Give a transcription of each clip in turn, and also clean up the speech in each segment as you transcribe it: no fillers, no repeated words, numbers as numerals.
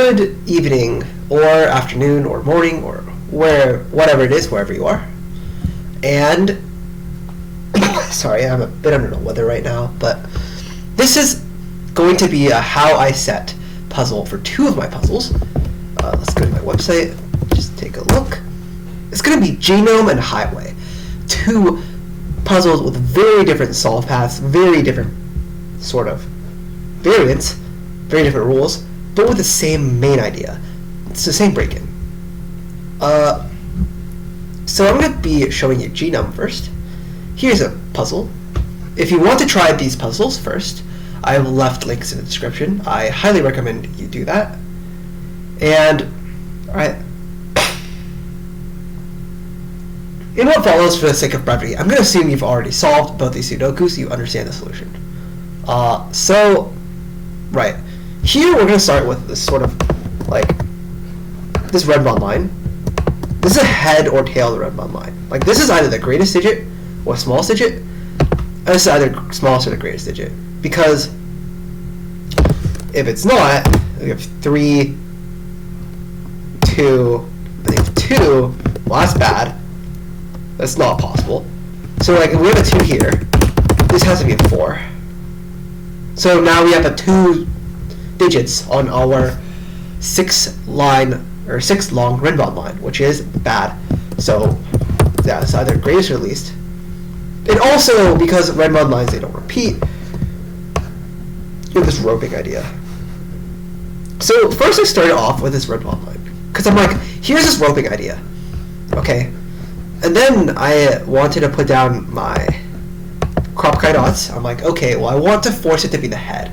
Good evening, or afternoon, or morning, or whatever it is, wherever you are. And sorry, I'm a bit under the weather right now, but this is going to be a how I set puzzle for two of my puzzles. Let's go to my website, just take a look. It's going to be Genome and Highway. Two puzzles with very different solve paths, very different sort of variants, very different rules, but with the same main idea. It's the same break-in. So I'm going to be showing you Genome first. Here's a puzzle. If you want to try these puzzles first, I have left links in the description. I highly recommend you do that. And, alright. In what follows, for the sake of brevity, I'm going to assume you've already solved both these Sudokus, so you understand the solution. Right. Here we're going to start with this sort of, like, this red bond line. This is a head or tail of the red bond line. Like, this is either the greatest digit or smallest digit, and this is either smallest or the greatest digit. Because if it's not, we have 3, 2, I think 2, well, that's bad. That's not possible. So, like, if we have a 2 here, this has to be a 4. So now we have a 2 digits on our 6 long red bond line, which is bad. So yeah, it's either greatest or least. And also, because red bond lines, they don't repeat, you have this roping idea. So first I started off with this red bond line, because I'm like, here's this roping idea, okay? And then I wanted to put down my crop chi dots. I'm like, okay, well, I want to force it to be the head.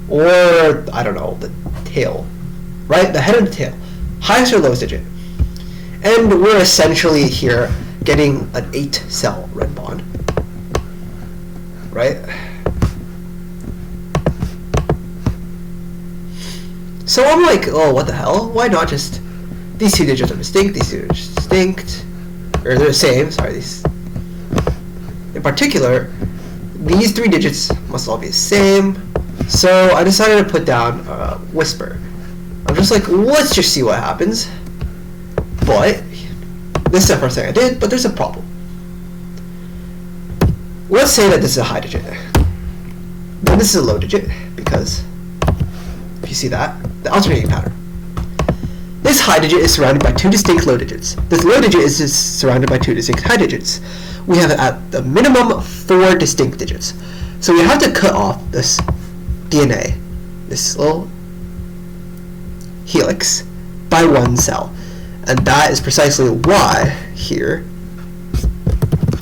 Or, I don't know, the tail. Right? The head and the tail. Highest or lowest digit. And we're essentially here getting an 8-cell red bond. Right? So I'm like, oh, what the hell? Why not just... These 2 digits are distinct, these 2 digits are distinct. Or they're the same, sorry, these... In particular, these 3 digits must all be the same. So I decided to put down whisper. I'm just like, let's just see what happens. But this is the first thing I did, but there's a problem. Let's say that this is a high digit. Then this is a low digit, because if you see that, the alternating pattern. This high digit is surrounded by 2 distinct low digits. This low digit is just surrounded by 2 distinct high digits. We have at the minimum 4 distinct digits. So we have to cut off this DNA, this little helix, by 1 cell. And that is precisely why here,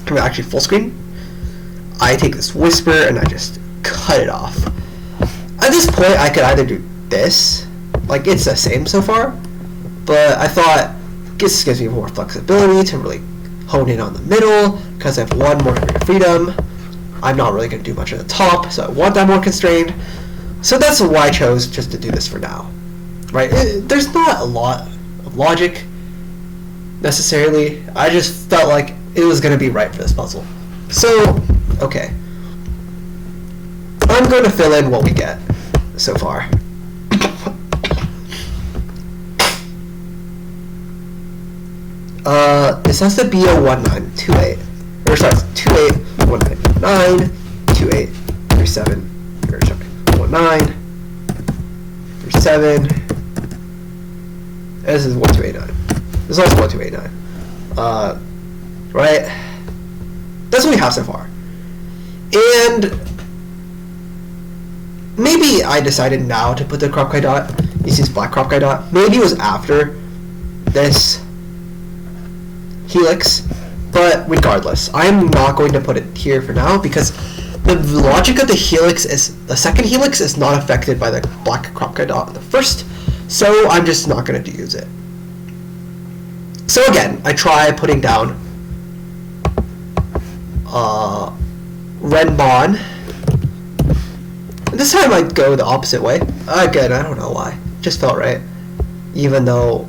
I'm actually full screen, I take this whisper and I just cut it off. At this point I could either do this, like it's the same so far, but I thought this gives me more flexibility to really hone in on the middle, because I have 1 more degree of freedom. I'm not really going to do much at the top, so I want that more constrained. So that's why I chose just to do this for now. Right? There's not a lot of logic, necessarily. I just felt like it was going to be right for this puzzle. So, okay. I'm going to fill in what we get so far. This has to be a 1928. Or sorry, 2819 2837 or sorry 19 37. This is 1289. This is also 1289. Right? That's what we have so far. And maybe I decided now to put the crop chi dot. You see this black crop chi dot? Maybe it was after this helix, but regardless, I'm not going to put it here for now, because the logic of the helix is, the second helix is not affected by the black crop chi dot on the first, so I'm just not going to use it. So again, I try putting down red bond. This time I go the opposite way. Again, I don't know why. Just felt right. Even though,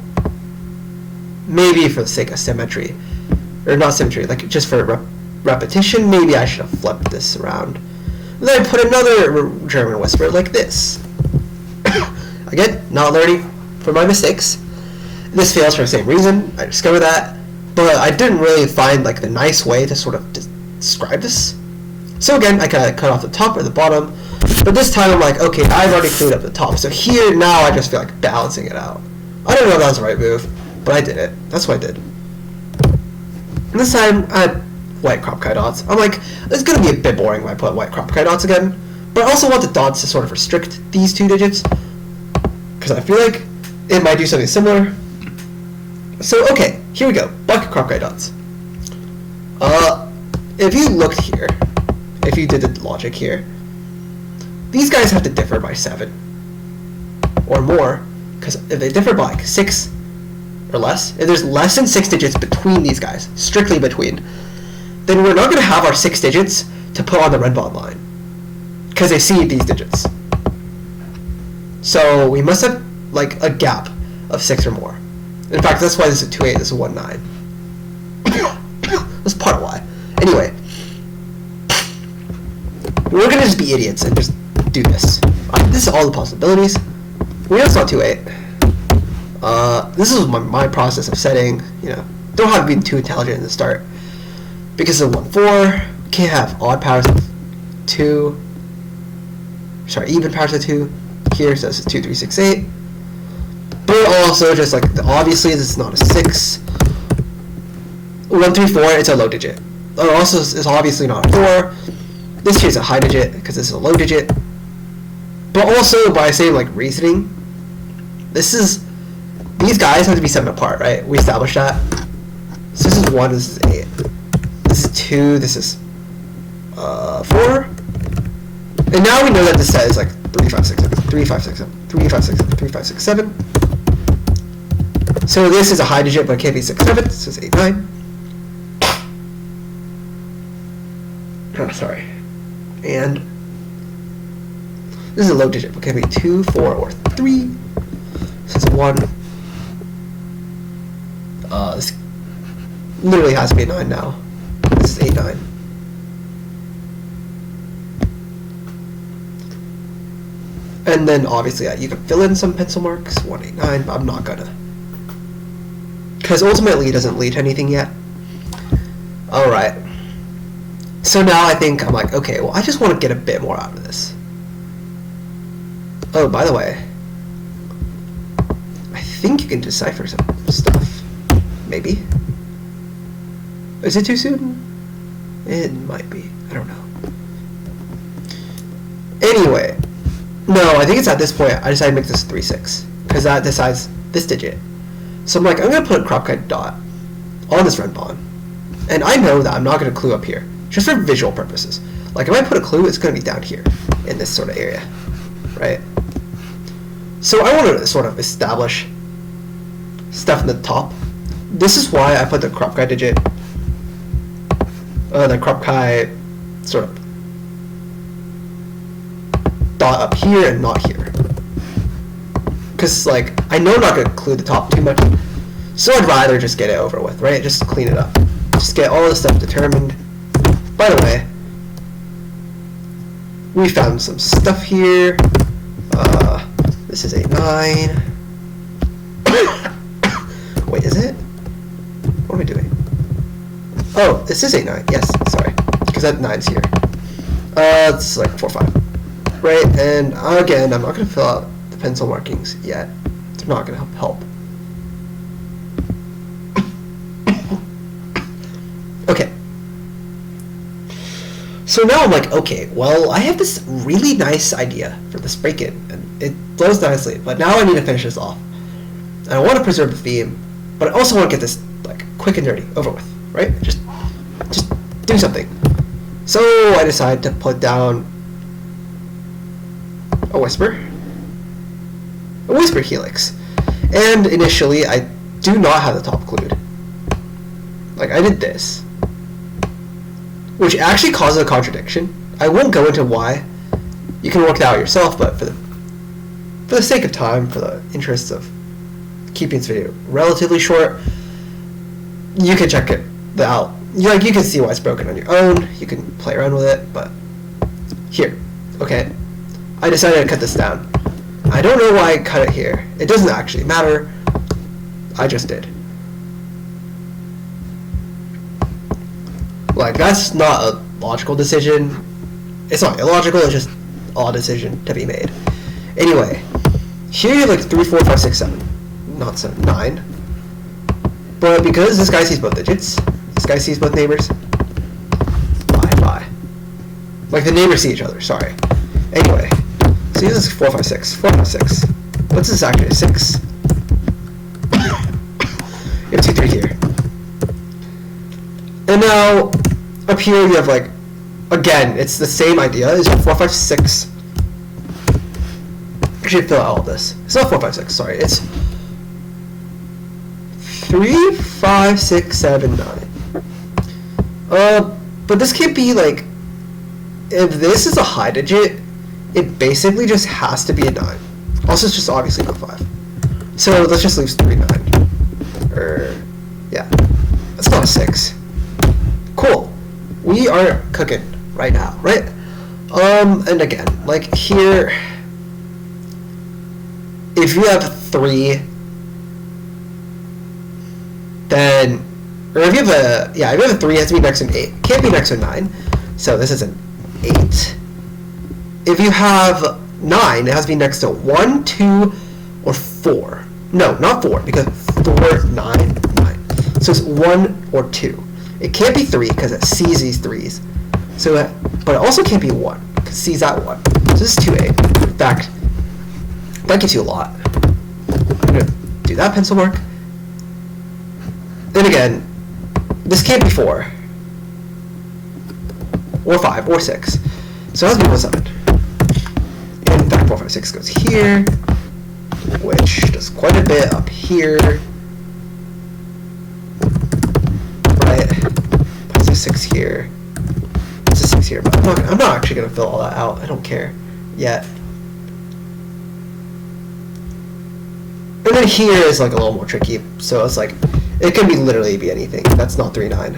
maybe for the sake of symmetry, or not symmetry, like just for repetition, maybe I should have flipped this around. And then I put another German whisper like this. Again, not learning from my mistakes. This fails for the same reason. I discovered that, but I didn't really find like the nice way to sort of describe this. So again, I kind of cut off the top or the bottom, but this time I'm like, okay, I've already cleaned up the top. So here now I just feel like balancing it out. I don't know if that was the right move, but I did it. That's what I did. And this time I had white crop kai dots. I'm like, it's gonna be a bit boring when I put white crop kai dots again, but I also want the dots to sort of restrict these two digits because I feel like it might do something similar. So okay, here we go. Black crop kai dots. If you looked here, if you did the logic here, these guys have to differ by 7 or more, because if they differ by like 6 or less, if there's less than 6 digits between these guys, strictly between, then we're not going to have our 6 digits to put on the red bond line, because they see these digits. So we must have like a gap of 6 or more. In fact, that's why this is 2-8, this is 1-9. That's part of why. Anyway, we're going to just be idiots and just do this. This is all the possibilities. We know it's not 2-8. This is my process of setting, don't have to be too intelligent in the start. Because of 1-4, we can't have odd powers of 2. Sorry, even powers of 2 here, so this is 2, 3, 6, 8. But also, just like, obviously, this is not a 6. 1, 3, 4, it's a low digit. Also, it's obviously not a 4. This here is a high digit, because this is a low digit. But also, by saying, like, reasoning, these guys have to be 7 apart, right? We established that. So this is 1, this is 8. This is 2, this is 4. And now we know that this set is like 3, 5, 6, 7, 3, 5, 6, 7, 3, 5, 6, 7, 3, 5, 6, 7. So this is a high digit, but it can't be 6, 7. This is 8, 9. Oh, sorry. And this is a low digit, but it can't be 2, 4, or 3. This is 1. This literally has to be a 9 now. This is 8, 9. And then obviously you can fill in some pencil marks, 1, 8, 9, but I'm not gonna. Because ultimately it doesn't lead to anything yet. Alright. So now I'm like, okay, well I just want to get a bit more out of this. Oh, by the way, I think you can decipher some stuff. Maybe. Is it too soon? It might be. I don't know. Anyway. No, I think it's at this point I decided to make this 3, 6. Because that decides this digit. So I'm like, I'm going to put a crop kite dot on this red bond. And I know that I'm not going to clue up here. Just for visual purposes. Like if I put a clue, it's going to be down here. In this sort of area. Right? So I want to sort of establish stuff in the top. This is why I put the crop kai digit, the crop kai sort of dot up here and not here. Because like, I know I'm not going to include the top too much, so I'd rather just get it over with, right? Just clean it up. Just get all the stuff determined. By the way, we found some stuff here. This is 8, 9. Wait, is it? What am I doing? Oh, this is 8, 9. Yes, sorry. Because that 9's here. It's like 4, 5. Right, and again, I'm not going to fill out the pencil markings yet. They're not going to help. Okay. So now I'm like, okay, well, I have this really nice idea for this break-in, and it flows nicely, but now I need to finish this off. And I want to preserve the theme, but I also want to get this like quick and dirty, over with, right? Just do something. So I decided to put down a whisper helix. And initially, I do not have the top glued. Like, I did this. Which actually causes a contradiction. I won't go into why. You can work that out yourself, but for the sake of time, for the interests of keeping this video relatively short, you can check it out. You can see why it's broken on your own. You can play around with it, but here, okay. I decided to cut this down. I don't know why I cut it here. It doesn't actually matter. I just did. Like, that's not a logical decision. It's not illogical, it's just a decision to be made. Anyway, here you have like 3, 4, 5, 6, 7. Not 7, 9. But because this guy sees both digits, this guy sees both neighbors. Bye. Like, the neighbors see each other, sorry. Anyway, so this is 4, 5, 6. 4, 5, 6. What's this actually? 6. You have 2, 3 here. And now, up here you have like, again, it's the same idea. It's 4, 5, 6. I should fill out all of this. It's not 4, 5, 6, sorry. It's 3, 5, 6, 7, 9. But this can't be like, if this is a high digit, it basically just has to be a 9. Also, it's just obviously not 5. So let's just leave 3, 9. Yeah. That's not a 6. Cool. We are cooking right now, right? And again, like here, if you have 3, then, or if you have a, yeah, if you have a 3, it has to be next to an 8. Can't be next to a 9. So this is an 8. If you have 9, it has to be next to 1, 2, or 4. No, not 4, because 4, 9, 9. So it's 1 or 2. It can't be 3 because it sees these 3s. So, but it also can't be 1 because it sees that 1. So this is 2, 8. In fact, that gives you a lot. I'm gonna do that pencil mark. Then again, this can't be 4, or 5, or 6. So it has to be 1, 7. And in fact, 4, 5, 6 goes here, which does quite a bit up here. Right? That's a 6 here. That's a 6 here, but I'm not actually gonna fill all that out. I don't care yet. And then here is like a little more tricky. So it's like, it can be literally be anything. That's not 3, 9.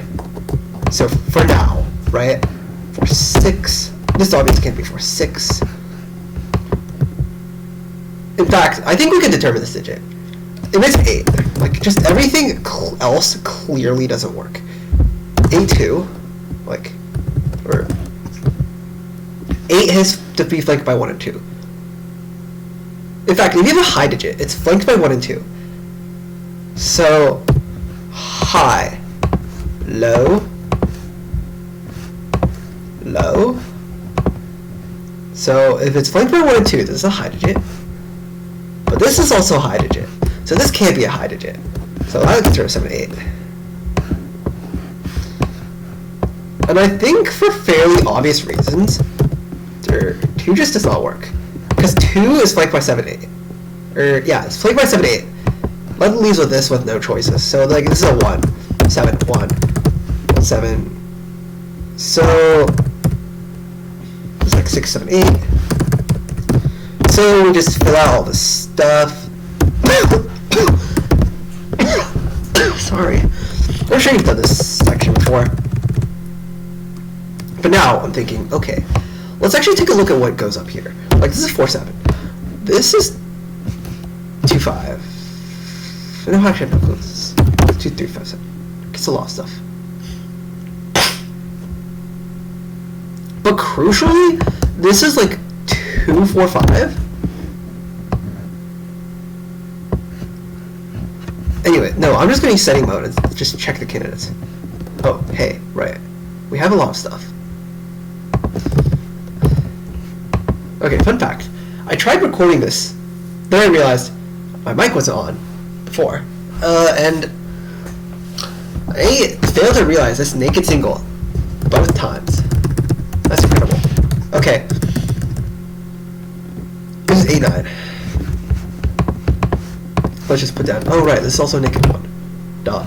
So for now, right? 4, 6. This obviously can't be 4, 6. In fact, I think we can determine this digit. If it's 8, like just everything else clearly doesn't work. 8, 2, like, or 8 has to be flanked by 1 and 2. In fact, if you have a high digit, it's flanked by 1 and 2. So, high, low, low. So if it's flanked by 1 and 2, this is a high digit. But this is also a high digit. So this can't be a high digit. So I would consider 7, 8. And I think for fairly obvious reasons, 2 just does not work. Because 2 is flanked by 7, 8. Or, yeah, it's flanked by 7, 8. That leaves with this with no choices. So, like, this is a 1, 7, 1, 7. So, it's like 6, 7, 8. So, we just fill out all this stuff. Sorry. I'm sure you've done this section before. But now, I'm thinking, okay, let's actually take a look at what goes up here. Like, this is 4, 7. This is 2, 5. No, actually, no, this is 2, 3, 5, 7. It's a lot of stuff. But crucially, this is like 2, 4, 5. Anyway, no, I'm just going to use setting mode and just check the candidates. Oh, hey, right. We have a lot of stuff. Okay, fun fact. I tried recording this, then I realized my mic wasn't on before, and I failed to realize this naked single both times. That's incredible. Okay. This is 8, 9. Let's just put down. Oh, right, this is also a naked 1. Duh.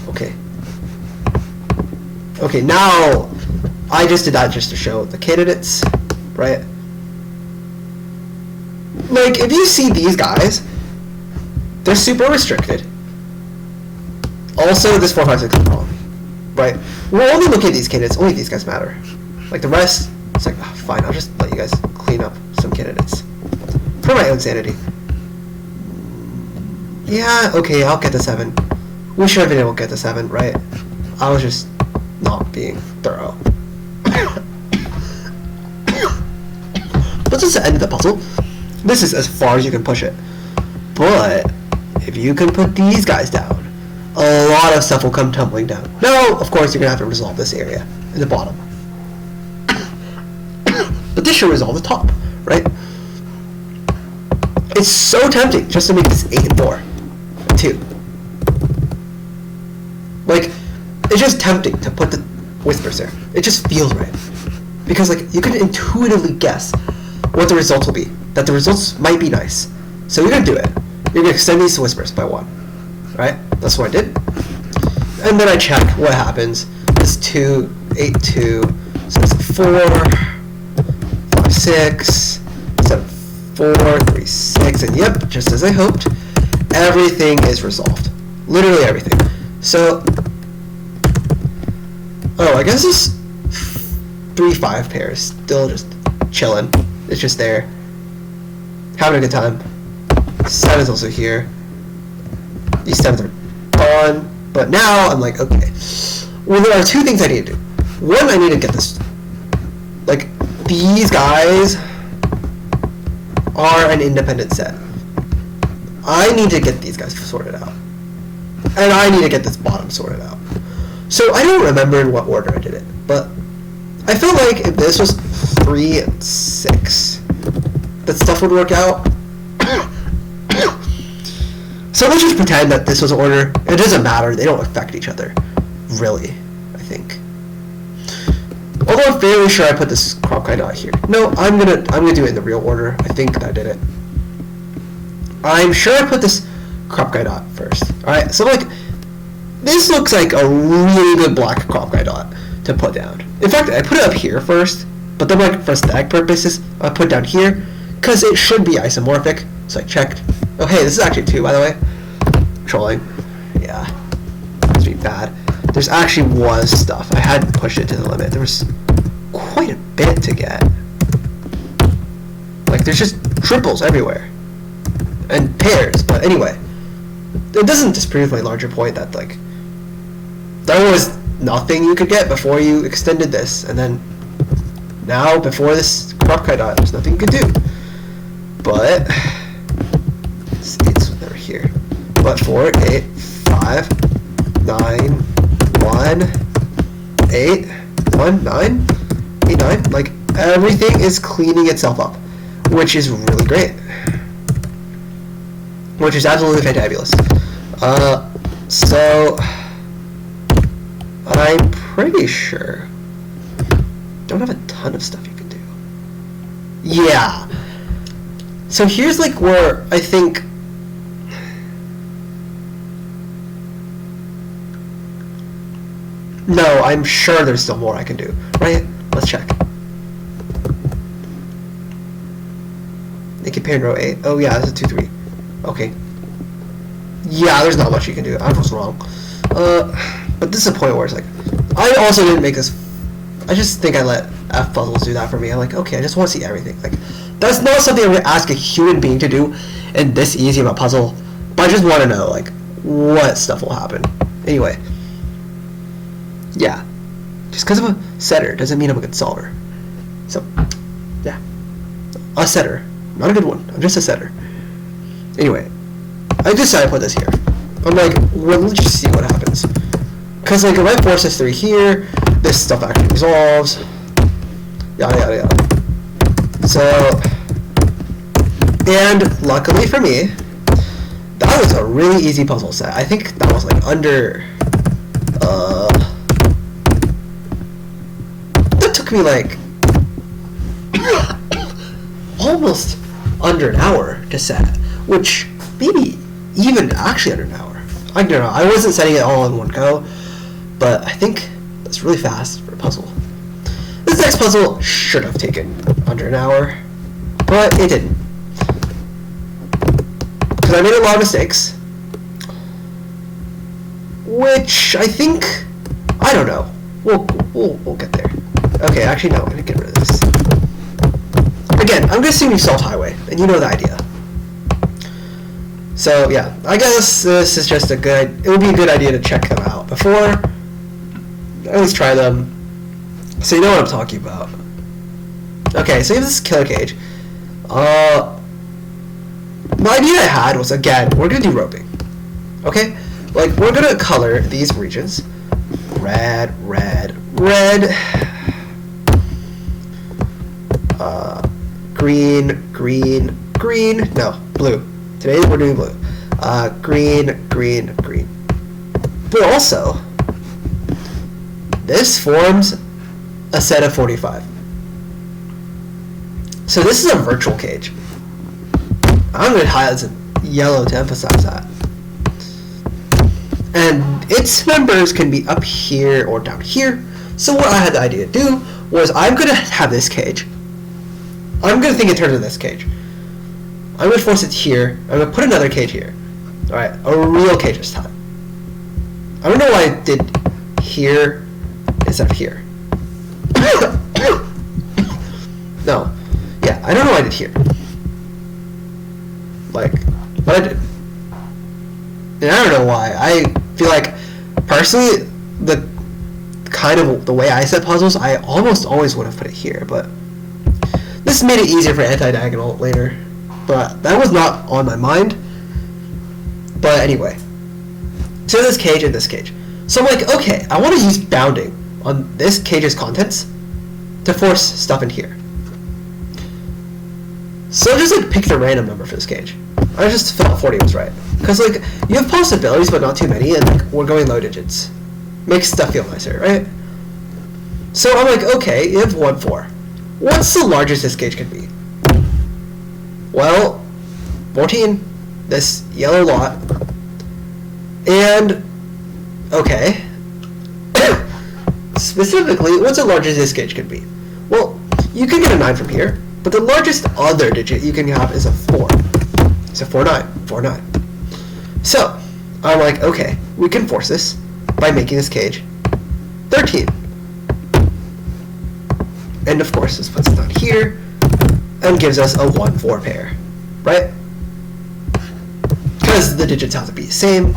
Okay. Okay, now I just did that just to show the candidates, right? Like, if you see these guys, they're super restricted. Also, this 4, 5, 6 is wrong, right? We're only looking at these candidates. Only these guys matter. Like, the rest, It's like, oh, fine, I'll just let you guys clean up some candidates. For my own sanity. Yeah, okay, I'll get the 7. We should have been able to get the 7, right? I was just not being thorough. But this is the end of the puzzle. This is as far as you can push it. But if you can put these guys down, a lot of stuff will come tumbling down. Now, of course, you're going to have to resolve this area in the bottom. But this should resolve the top, right? It's so tempting just to make this 8 and 4. 2. Like, it's just tempting to put the whispers there. It just feels right. Because, like, you can intuitively guess what the results will be. That the results might be nice. So you're going to do it. You're going to extend these whispers by 1. Right? That's what I did. And then I check what happens. It's 2, 8, 2. So it's 4, 5, 6, 7, 4, 3, 6. And yep, just as I hoped, everything is resolved. Literally everything. So, oh, I guess this 3, 5 pair is still just chilling. It's just there. Having a good time. 7 is also here. These 7s are gone. But now I'm like, okay. Well, there are 2 things I need to do. One, I need to get this. Like, these guys are an independent set. I need to get these guys sorted out. And I need to get this bottom sorted out. So I don't remember in what order I did it. But I feel like if this was 3 and 6, that stuff would work out. So let's just pretend that this was order. It doesn't matter. They don't affect each other. Really, I think. Although I'm fairly sure I put this crop kind out here. No, I'm gonna do it in the real order. I think I did it. I'm sure I put this crop guy dot first. Alright, so like this looks like a really good black crop guy dot to put down. In fact, I put it up here first, but then like for aesthetic purposes, I put it down here because it should be isomorphic. So I checked. Oh hey, this is actually 2, by the way. Trolling. Yeah. That's pretty bad. There's actually was stuff. I had to push it to the limit. There was quite a bit to get. Like there's just triples everywhere. And pairs, but anyway. It doesn't disprove my larger point that like there was nothing you could get before you extended this, and then now before this crop kite dot, there's nothing you could do. But it's never here. But 4, 8, 5, 9, 1, 8, 1, 9, 8, 9. Like everything is cleaning itself up, which is really great. Which is absolutely fantabulous. So I'm pretty sure don't have a ton of stuff you can do. Yeah. So here's like where I think no, I'm sure there's still more I can do. Right? Let's check. Naked pair in row 8. Oh yeah, this is 2, 3. Okay. Yeah, there's not much you can do. I was wrong. But this is a point where it's like, I also didn't make this. I just think I let F puzzles do that for me. I'm like, okay, I just want to see everything. Like, that's not something I'm gonna ask a human being to do in this easy of a puzzle. But I just want to know, like, what stuff will happen. Anyway. Yeah. Just because I'm a setter doesn't mean I'm a good solver. So, yeah. A setter. Not a good one. I'm just a setter. Anyway, I decided to put this here. I'm like, well, let's just see what happens. Because, like, if I force this 3 here, this stuff actually resolves. Yada, yada, yada. So, and luckily for me, that was a really easy puzzle set. I think that was, like, under, that took me, like, almost under an hour to set. Which, maybe even actually under an hour. I don't know. I wasn't setting it all in one go, but I think that's really fast for a puzzle. This next puzzle should have taken under an hour, but it didn't. Because I made a lot of mistakes, which I think, I don't know. We'll get there. Okay, actually no, I'm gonna get rid of this. again, I'm going to assume you solved Highway, and you know the idea. So yeah, I guess this is just it would be a good idea to check them out before, at least try them, so you know what I'm talking about. Okay, so you have this killer cage. The idea I had was, again, we're going to do roping. Okay? Like, we're going to color these regions. Red, red, red. Green, green, green. No, blue. Today we're doing blue. Green, green, green. But also, this forms a set of 45. So this is a virtual cage. I'm going to highlight some yellow to emphasize that. And its members can be up here or down here. So what I had the idea to do was I'm going to have this cage. I'm going to think in terms of this cage. I'm going to force it here. I'm going to put another cage here. Alright, a real cage this time. I don't know why I did here instead of here. No. Yeah, I don't know why I did here. Like, but I did. And I don't know why. I feel like, personally, the way I set puzzles, I almost always would have put it here, but this made it easier for anti-diagonal later. But that was not on my mind. But anyway. So this cage and this cage. So I'm like, okay, I want to use bounding on this cage's contents to force stuff in here. So just like pick the random number for this cage. I just felt 40 was right. Because like, you have possibilities but not too many, and like, we're going low digits. Makes stuff feel nicer, right? So I'm like, okay, you have 1, 4. What's the largest this cage can be? Well, 14, this yellow lot, and, okay, specifically, what's the largest this cage can be? Well, you can get a 9 from here, but the largest other digit you can have is a 4. So 4, 9, 4, 9. So, I'm like, okay, we can force this by making this cage 13. And of course, this puts it down here, and gives us a 1, 4 pair, right? Because the digits have to be the same.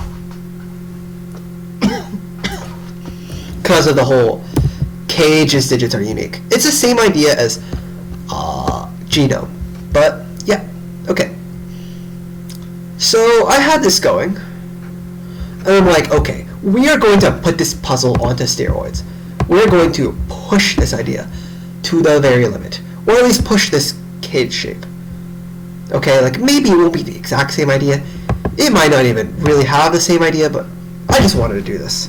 Because of the whole cage's digits are unique. It's the same idea as Genome, but yeah, okay. So I had this going, and I'm like, okay, we are going to put this puzzle onto steroids. We're going to push this idea to the very limit, or at least push this cage shape. Okay, like maybe it won't be the exact same idea. It might not even really have the same idea, but I just wanted to do this.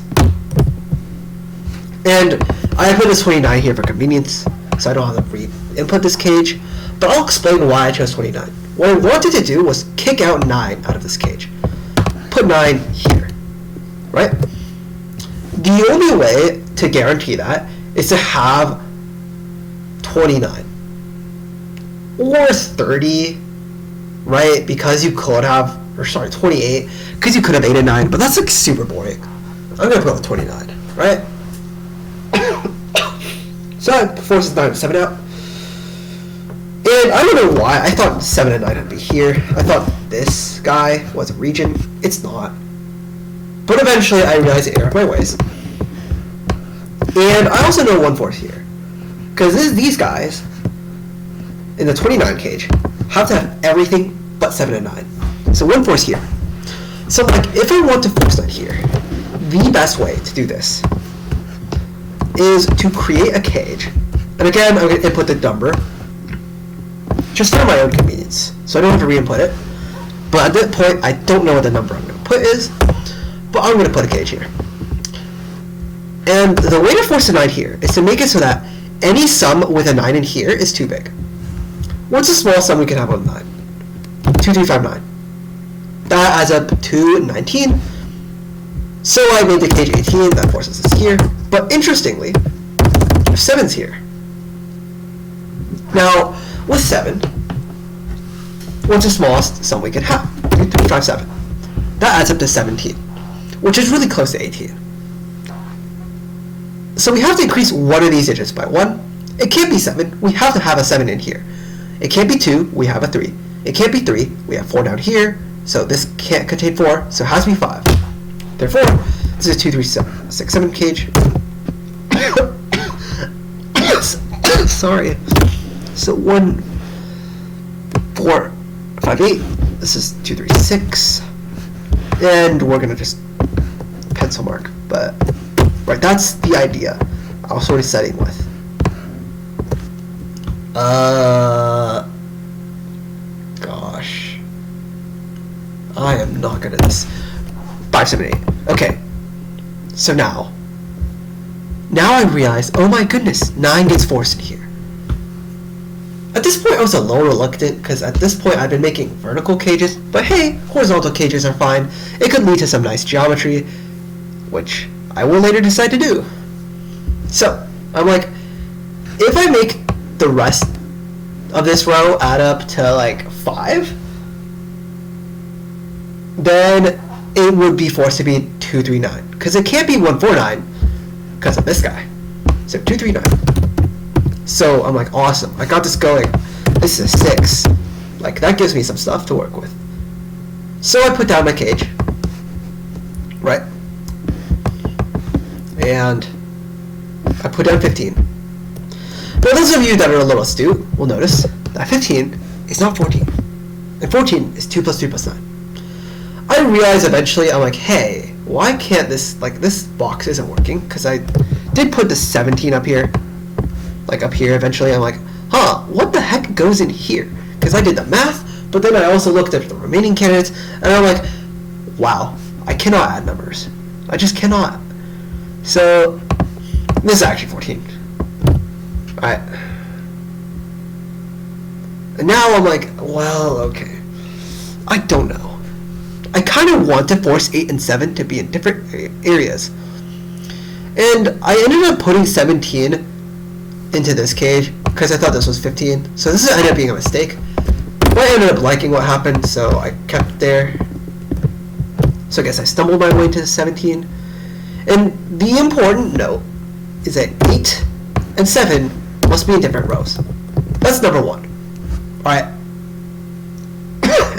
And I put this 29 here for convenience, so I don't have to re-input this cage, but I'll explain why I chose 29. What I wanted to do was kick out 9 out of this cage. Put 9 here, right? The only way to guarantee that is to have 29 or 30, right? Because you could have, or sorry, 28, because you could have 8 and 9, but that's like super boring. I'm gonna go with 29, right? So that forces 9 and 7 out. And I don't know why, I thought 7 and 9 would be here. I thought this guy was a region. It's not. But eventually I realized it erred my ways. And I also know 1, 4 is here. Because these guys, in the 29 cage, have to have everything but 7 and 9. So 1, 4 is here. So like, if I want to force that here, the best way to do this is to create a cage. And again, I'm going to input the number, just for my own convenience, so I don't have to re-input it. But at that point, I don't know what the number I'm going to put is, but I'm going to put a cage here. And the way to force a 9 here is to make it so that any sum with a 9 in here is too big. What's the smallest sum we can have on 9? 2, 3, 5, 9. That adds up to 19. So I made the cage 18, that forces us here. But interestingly, 7's here. Now, with 7, what's the smallest sum we can have? 2, 3, 5, 7. That adds up to 17, which is really close to 18. So we have to increase one of these digits by 1. It can't be 7. We have to have a 7 in here. It can't be 2, we have a 3. It can't be 3, we have 4 down here, so this can't contain 4, so it has to be 5. Therefore, this is a 2, 3, 7, 6, 7 cage. Sorry. So 1, 4, 5, 8. This is 2, 3, 6. And we're gonna just pencil mark. But right, that's the idea I was sort of setting with. Gosh. I am not good at this. 5, 7, 8. Okay. So now I realize, oh my goodness, 9 gets forced in here. At this point, I was a little reluctant, because at this point, I've been making vertical cages, but hey, horizontal cages are fine. It could lead to some nice geometry, which I will later decide to do. So, I'm like, if I make the rest of this row add up to like 5, then it would be forced to be 2, 3, 9, because it can't be 1, 4, 9 because of this guy. So 2, 3, 9. So I'm like, awesome, I got this going. This is a 6. Like, that gives me some stuff to work with. So I put down my cage, right? And I put down 15. Now, those of you that are a little astute will notice that 15 is not 14. And 14 is 2 plus 3 plus 9. I realized eventually, I'm like, hey, why can't this, like, this box isn't working? Because I did put the 17 up here. Like, up here eventually. I'm like, huh, what the heck goes in here? Because I did the math, but then I also looked at the remaining candidates, and I'm like, wow, I cannot add numbers. I just cannot. So, this is actually 14. Alright. And now I'm like, well, okay. I don't know. I kind of want to force 8 and 7 to be in different areas. And I ended up putting 17 into this cage because I thought this was 15. So this ended up being a mistake. But I ended up liking what happened, so I kept it there. So I guess I stumbled my way into 17. And the important note is that 8 and 7 must be in different rows. That's number 1. Alright.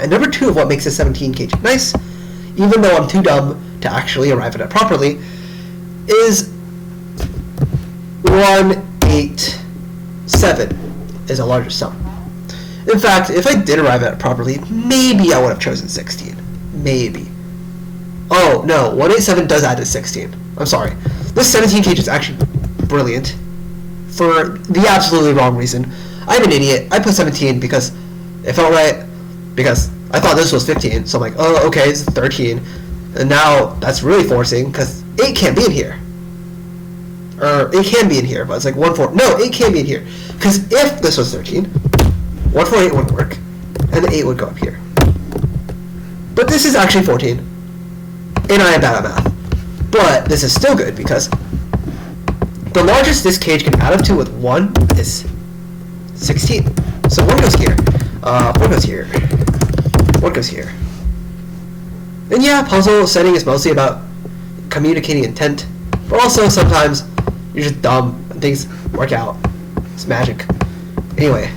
And number 2 of what makes a 17 cage nice, even though I'm too dumb to actually arrive at it properly, is 1, 8, 7 is a larger sum. In fact, if I did arrive at it properly, maybe I would have chosen 16. Maybe. Oh, no, 1, 8, 7 does add to 16. I'm sorry. This 17 cage is actually brilliant for the absolutely wrong reason. I'm an idiot. I put 17 because it felt right, because I thought this was 15, so I'm like, oh, okay, it's 13. And now that's really forcing, because 8 can't be in here. Or, it can be in here, but it's like 1, 4. No, 8 can't be in here. Because if this was 13, 1, 4, 8 wouldn't work. And the 8 would go up here. But this is actually 14. And I am bad at math. But this is still good, because the largest this cage can add up to with 1 is 16. So 1 goes here. 4 goes here. 1 goes here. And yeah, puzzle setting is mostly about communicating intent. But also, sometimes, you're just dumb, and things work out. It's magic. Anyway.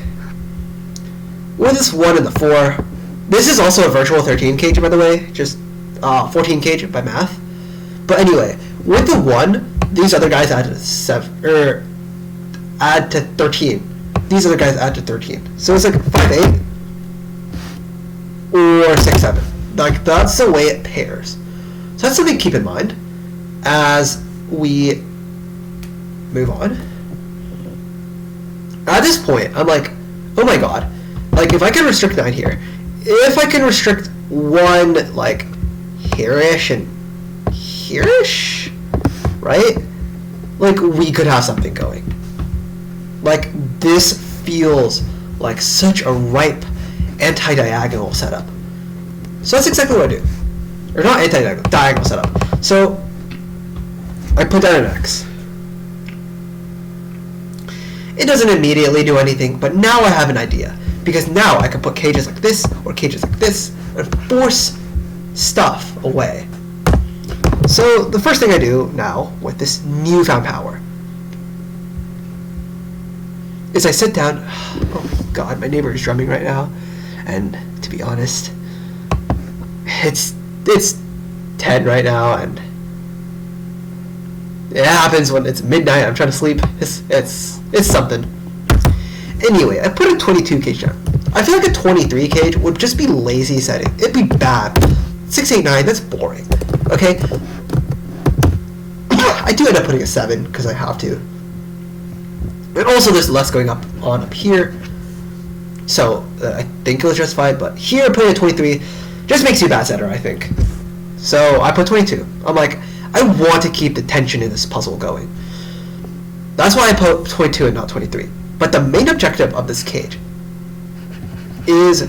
With this 1 and the 4, this is also a virtual 13 cage, by the way. Just 14 cage by math. But anyway, with the 1, these other guys add to 7, add to 13. These other guys add to 13. So it's like 5, 8, or 6, 7. Like, that's the way it pairs. So that's something to keep in mind as we move on. At this point, I'm like, oh my god. Like, if I can restrict 9 here, if I can restrict 1, like, here-ish and here-ish, right? Like, we could have something going. Like, this feels like such a ripe anti-diagonal setup. So that's exactly what I do. Or not anti-diagonal, diagonal setup. So, I put down an X. It doesn't immediately do anything, but now I have an idea. Because now I can put cages like this, or cages like this, and force stuff away. So the first thing I do now, with this newfound power, is I sit down. Oh my god, my neighbor is drumming right now, and to be honest, it's 10 right now, and it happens when it's midnight. I'm trying to sleep. It's something. Anyway, I put a 22 cage down. I feel like a 23 cage would just be lazy setting. It'd be bad. 689, that's boring. Okay. I do end up putting a 7 because I have to. And also there's less going up here. So I think it was justified, but here putting a 23 just makes you a bad setter, I think. So I put 22. I'm like, I want to keep the tension in this puzzle going. That's why I put 22 and not 23. But the main objective of this cage is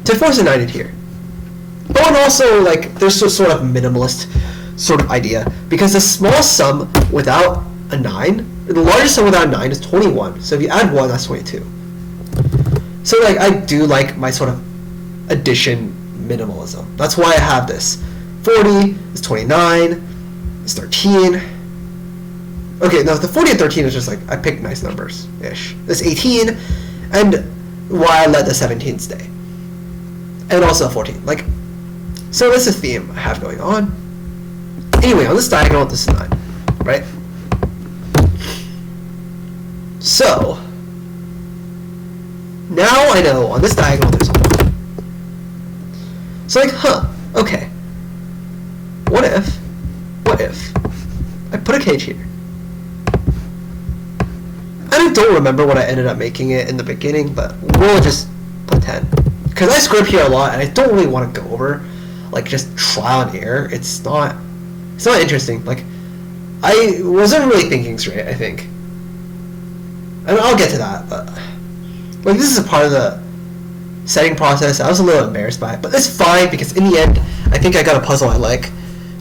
to force a 9 in here. But also, like, there's a sort of minimalist sort of idea, because the small sum without a 9, the largest sum without a 9 is 21. So if you add 1, that's 22. So, like, I do like my sort of addition minimalism. That's why I have this. 40 is 29, is 13. Okay, no, the 40 and 13 is just like, I picked nice numbers-ish. This 18, and why I let the 17 stay. And also 14. Like, so that's a theme I have going on. Anyway, on this diagonal, this is 9, right? So, now I know on this diagonal there's a 1. So, like, okay. What if I put a cage here? I don't remember what I ended up making it in the beginning, but we'll just put 10. Because I screw up here a lot, and I don't really want to go over, like, just trial and error. It's not interesting. Like, I wasn't really thinking straight, I think. And I'll get to that, but, like, this is a part of the setting process. I was a little embarrassed by it, but it's fine, because in the end, I think I got a puzzle I like.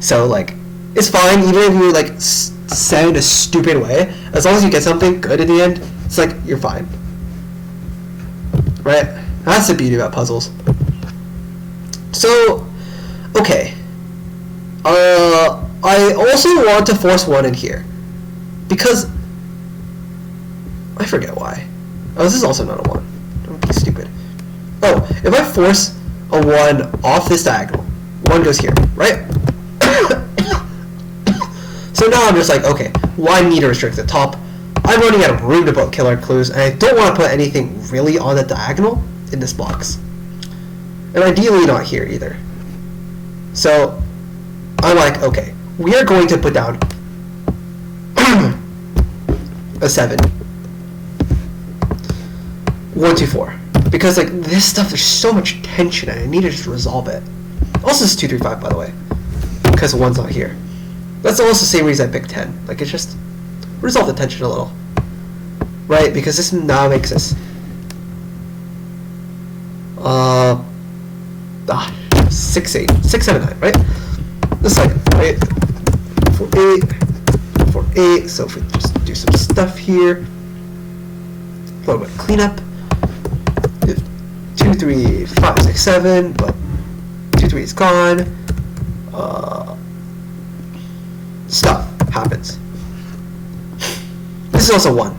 So, like, it's fine, even if you, like, set in a stupid way. As long as you get something good in the end, it's like, you're fine. Right? That's the beauty about puzzles. So, okay. I also want to force 1 in here. Because, I forget why. Oh, this is also not a 1. Don't be stupid. Oh, if I force a 1 off this diagonal, 1 goes here, right? So now I'm just like, okay, why need to restrict the top? I'm running out of room to put killer clues, and I don't want to put anything really on the diagonal in this box. And ideally not here either. So I'm like, okay, we are going to put down a 7. 1, 2, 4. Because, like, this stuff, there's so much tension, and I need to just resolve it. Also, it's 2, 3, 5, by the way. Because 1's not here. That's almost the same reason I picked 10. Like, it's just resolve the tension a little. Right? Because this now makes this 6, 8, 6, 7, 9, right? This is like, right? 4, 8, 4, 8. So if we just do some stuff here, a little bit of cleanup. 2, 3, 5, 6, 7, but 2, 3 is gone. Stuff happens. This is also 1.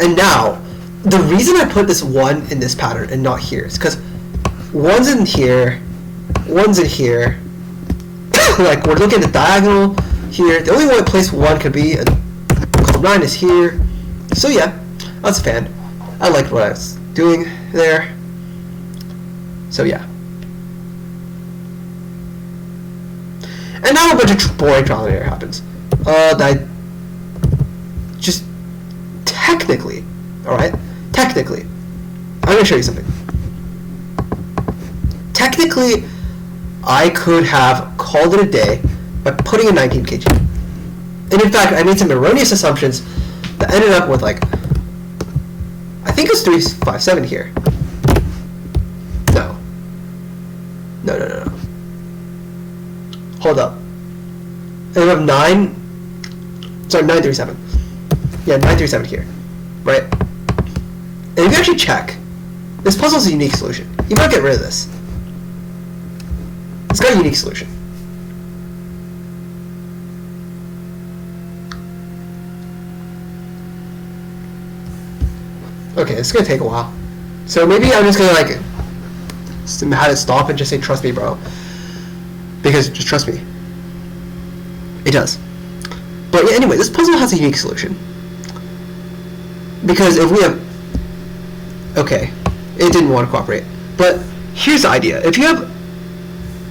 And now, the reason I put this 1 in this pattern and not here is because 1's in here, 1's in here. Like, we're looking at the diagonal here. The only place 1 could be, and column 9 is here. So yeah, that's a fan. I liked what I was doing there. So yeah. And now a bunch of boring trial and error happens. That just technically, alright? Technically, I'm going to show you something. Technically, I could have called it a day by putting a 19 kg. And in fact, I made some erroneous assumptions that ended up with, like, I think it's 3, 5, 7 here. No. No. Hold up. And we have 9. Sorry, 9, 3, 7. Yeah, 9, 3, 7 here. Right? And if you actually check, this puzzle's a unique solution. You gotta get rid of this. It's got a unique solution. Okay, it's gonna take a while. So maybe I'm just gonna like have it stop and just say trust me, bro. Because just trust me. It does. But yeah, anyway, this puzzle has a unique solution. Because if we have... Okay, it didn't want to cooperate. But here's the idea. If you have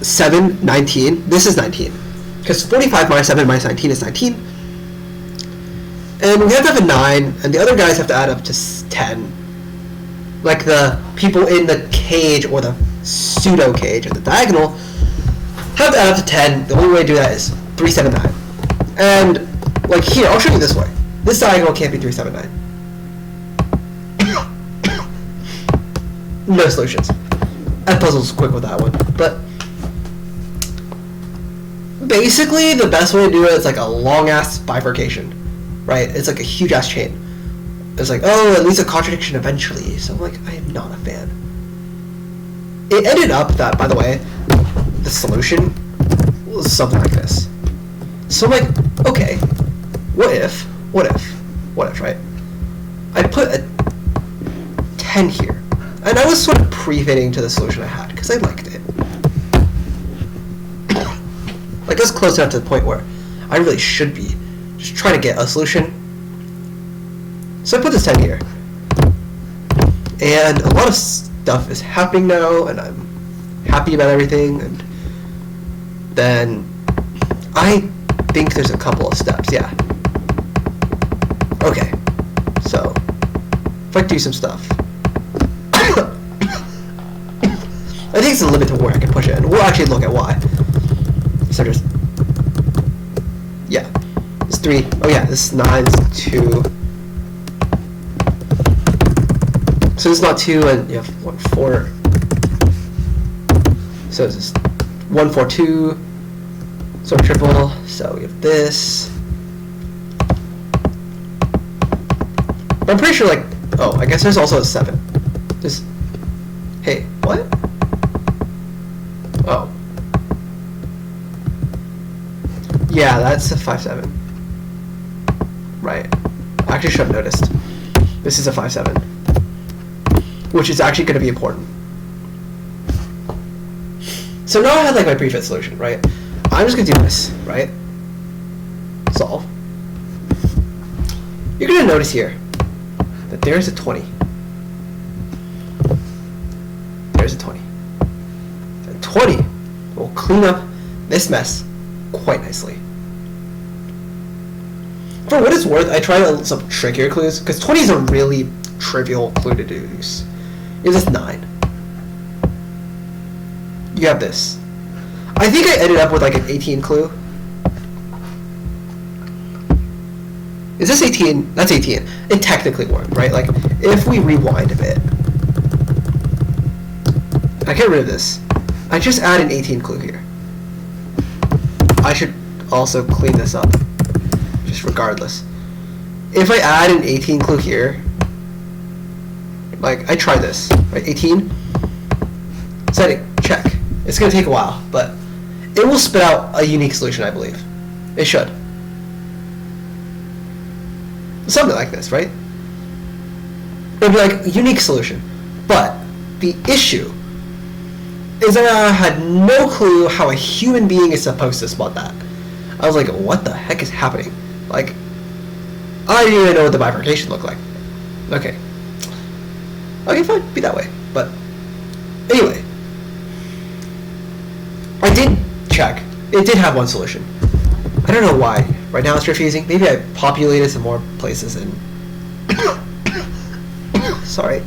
7, 19, this is 19. Because 45 minus 7 minus 19 is 19. And we have to have a 9, and the other guys have to add up to 10. Like the people in the cage, or the pseudo cage, or the diagonal, have to add up to 10. The only way to do that is 3, 7, 9. And, like here, I'll show you this way. This diagonal can't be 3, 7, 9. No solutions. That puzzle's quick with that one. But basically, the best way to do it is like a long-ass bifurcation. Right? It's like a huge-ass chain. It's like, oh, it leads to contradiction eventually. So I'm like, I am not a fan. It ended up that, by the way, the solution was something like this. So I'm like, okay, what if, right? I put a 10 here. And I was sort of pre-fitting to the solution I had, because I liked it. Like, it was close enough to the point where I really should be just trying to get a solution. So I put this 10 here. And a lot of stuff is happening now, and I'm happy about everything, and then I think there's a couple of steps, yeah. Okay, so if I do some stuff, I think it's a limit to where I can push it, and we'll actually look at why. So just, yeah, it's 3. Oh yeah, this is 9, it's 2. So it's not 2, and you have 1, 4. So it's just 1, 4, 2. So triple. So we have this. But I'm pretty sure, like, oh, I guess there's also a 7. This. Hey, what? Oh. Yeah, that's a 5, 7. Right. I actually should have noticed. This is a 5, 7. Which is actually going to be important. So now I have like my pre-fit solution, right? I'm just going to do this, right? Solve. You're going to notice here that there's a 20. There's a 20. And 20 will clean up this mess quite nicely. For what it's worth, I tried some trickier clues, because 20 is a really trivial clue to deduce. It's just 9. You have this. I think I ended up with like an 18 clue. Is this 18? That's 18. It technically worked, right? Like, if we rewind a bit. I get rid of this. I just add an 18 clue here. I should also clean this up. Just regardless. If I add an 18 clue here, like, I tried this, right? 18. Setting, check. It's going to take a while, but it will spit out a unique solution, I believe. It should. Something like this, right? It'll be like, unique solution. But the issue is that I had no clue how a human being is supposed to spot that. I was like, what the heck is happening? Like, I didn't even know what the bifurcation looked like. Okay. Okay, fine, be that way. But anyway, I did check. It did have one solution. I don't know why. Right now it's refusing. Maybe I populated some more places and sorry.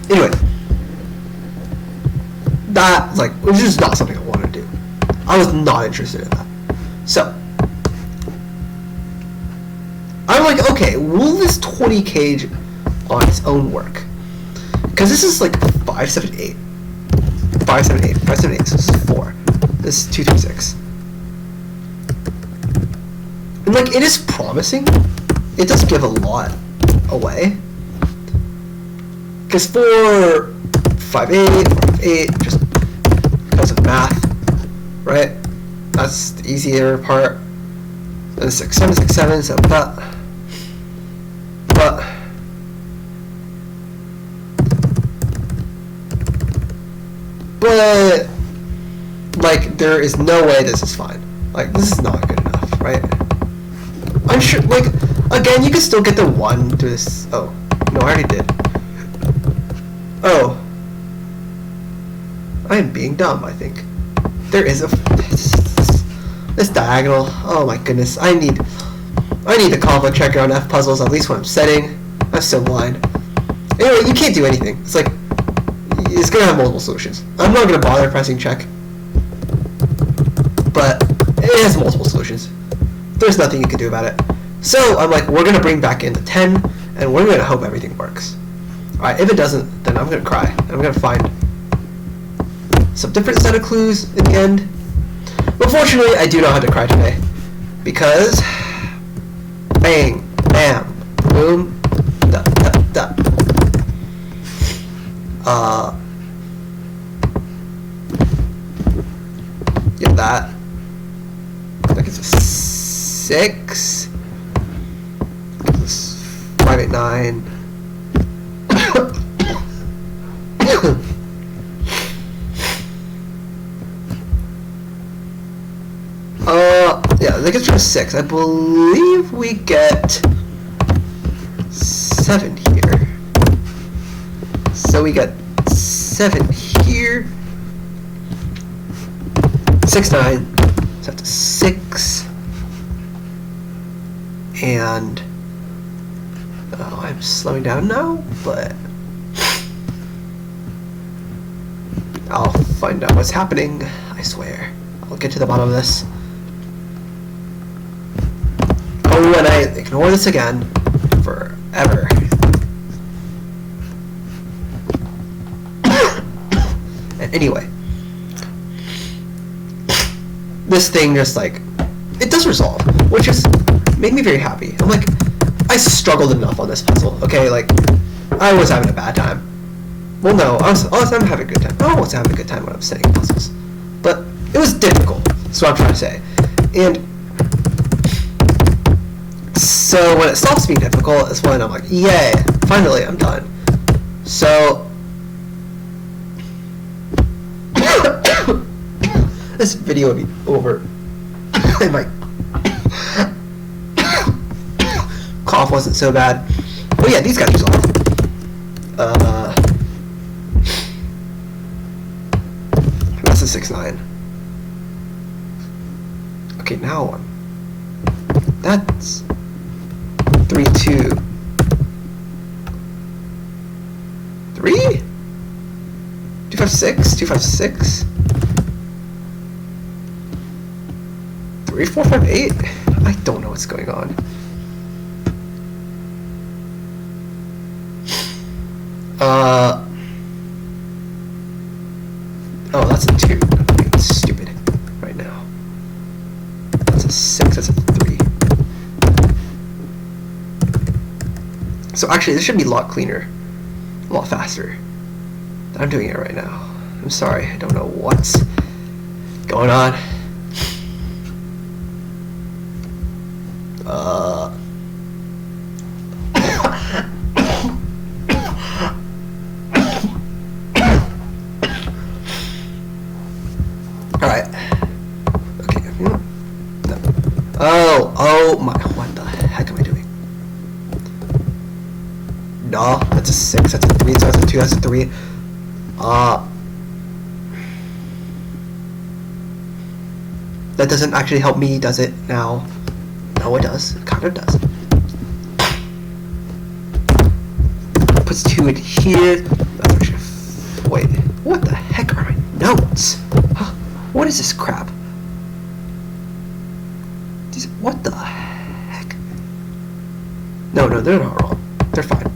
Anyway, that like was just not something I wanted to do. I was not interested in that. So I'm like, okay, will this 20 cage on its own work? Because this is like 5, 7, 8. 5, 7, 8. 5, 7, 8. So this is 4. This is 2, 3, 6. And like, it is promising. It does give a lot away. Because 4, 5, 8, 4, 8, just because of math, right? That's the easier part. And 6, 7, 6, 7, so that. but like there is no way this is fine. Like this is not good enough, right? I'm sure. Like again, you can still get the 1 through this. Oh no, I already did. Oh, I am being dumb. I think there is a this diagonal. Oh my goodness, I need the conflict checker on F puzzles, at least when I'm setting. I'm so blind. Anyway, you can't do anything. It's like, it's gonna have multiple solutions. I'm not gonna bother pressing check, but it has multiple solutions. There's nothing you can do about it. So I'm like, we're gonna bring back in the 10, and we're gonna hope everything works. Alright, if it doesn't, then I'm gonna cry. I'm gonna find some different set of clues in the end. But fortunately, I do know how to cry today. Because bang, bam, boom, da, da, da. Get that. That gives us 6. Gives us 5, 8, 9. Yeah, that gets rid of 6. I believe we get 7 here. So we got 7 here. 6, 9. So that's 6. And oh, I'm slowing down now, but I'll find out what's happening. I swear. I'll get to the bottom of this. Oh, and I ignore this again forever. And anyway, this thing just like, it does resolve, which just made me very happy. I'm like, I struggled enough on this puzzle, okay? Like, I was having a bad time. Well, no, I was having a good time. I was having a good time when I was setting puzzles. But it was difficult, that's what I'm trying to say. And so when it stops being difficult is when I'm like, yay, finally I'm done. So this video would be over and my cough wasn't so bad. Oh yeah, these guys resolve. That's a 6, 9. Okay, now that's 3, 2, 3, 2, 5, 6, 2, 5, 6, 3, 4, 5, 8. I don't know what's going on. Oh, that's a 2. I'm being stupid right now. That's a 6. That's a 3. So actually, this should be a lot cleaner, a lot faster. I'm doing it right now. I'm sorry, I don't know what's going on. Alright. Okay, no. Oh my, what the heck am I doing? No, that's a 6, that's a 3, so that's a 2, that's a 3. That doesn't actually help me, does it, now? No, it does. It kind of does. Puts 2 in here. That's actually... Wait, what the heck are my notes? Huh? What is this crap? What the heck? No, they're not wrong. They're fine.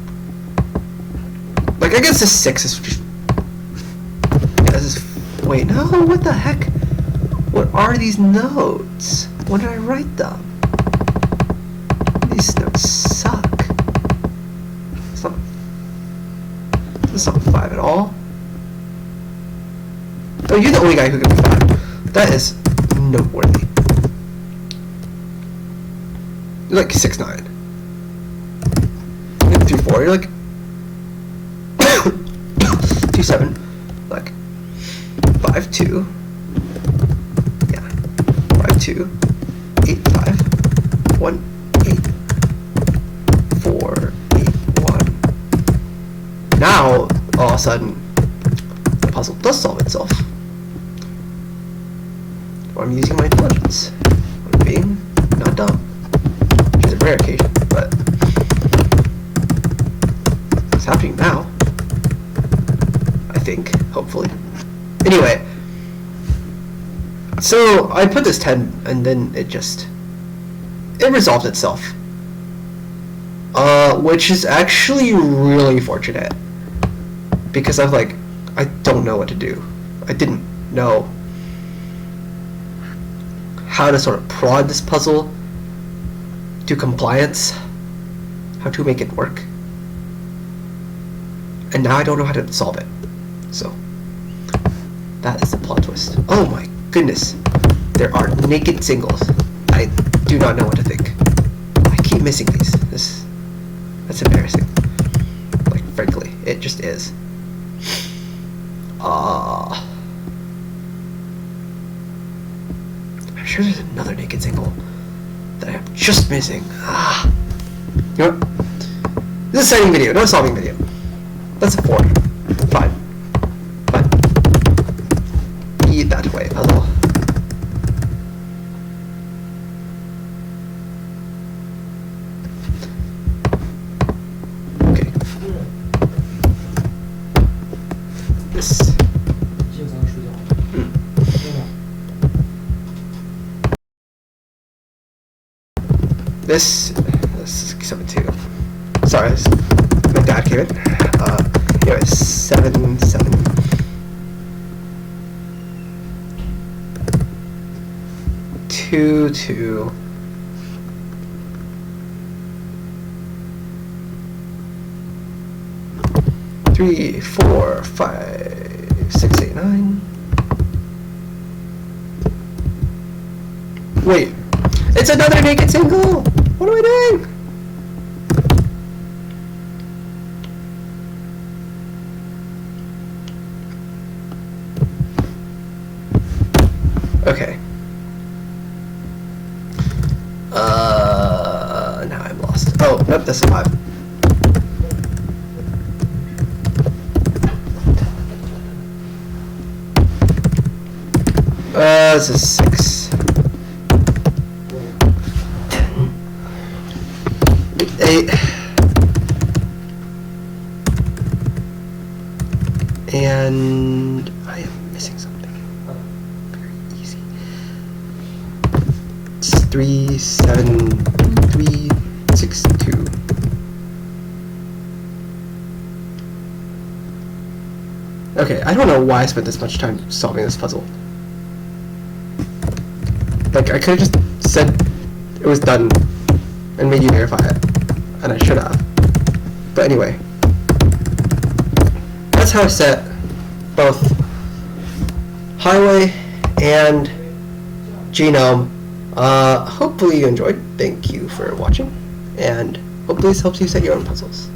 Like, I guess this 6 is just... Yeah, this is... Wait, no, what the heck? What are these notes? When did I write them? These notes suck. It's not 5 at all. Oh, you're the only guy who can be 5. That is noteworthy. You're like 6, 9. You're like 3, 4. You're like 2, 7. Like 5-2. Yeah. 5-2. 8-5. 1-8. 4-8-1. Now, all of a sudden, the puzzle does solve itself. Or I'm using my intelligence. I'm being not dumb. Which is a rare occasion, but it's happening now. I think, hopefully. Anyway, so I put this 10 and then it resolved itself. Which is actually really fortunate. Because I don't know what to do. I didn't know how to sort of prod this puzzle to compliance, how to make it work. And now I don't know how to solve it. So, that is the plot twist. Oh my goodness. There are naked singles. I do not know what to think. I keep missing these. That's embarrassing. Like, frankly, it just is. I'm sure there's another naked single that I'm just missing. You know what? This is a setting video, not a solving video. That's a 4. Fine. Eat that way, puzzle. Okay. This. This is 7-2. Sorry, my dad came in. Anyway, 7-7. 2-2. 3, 4, 5, 6, 8, 9. Wait, it's another naked single. What am I doing? Okay. Now I'm lost. Oh, nope, that's a 5. This is 6. 8. And I am missing something. Very easy. It's 3, 7, 3, 6, 2. Okay, I don't know why I spent this much time solving this puzzle. Like, I could have just said it was done and made you verify it. And I should have. But anyway. That's how I set both Highway and Genome. Hopefully you enjoyed. Thank you for watching. And hopefully this helps you set your own puzzles.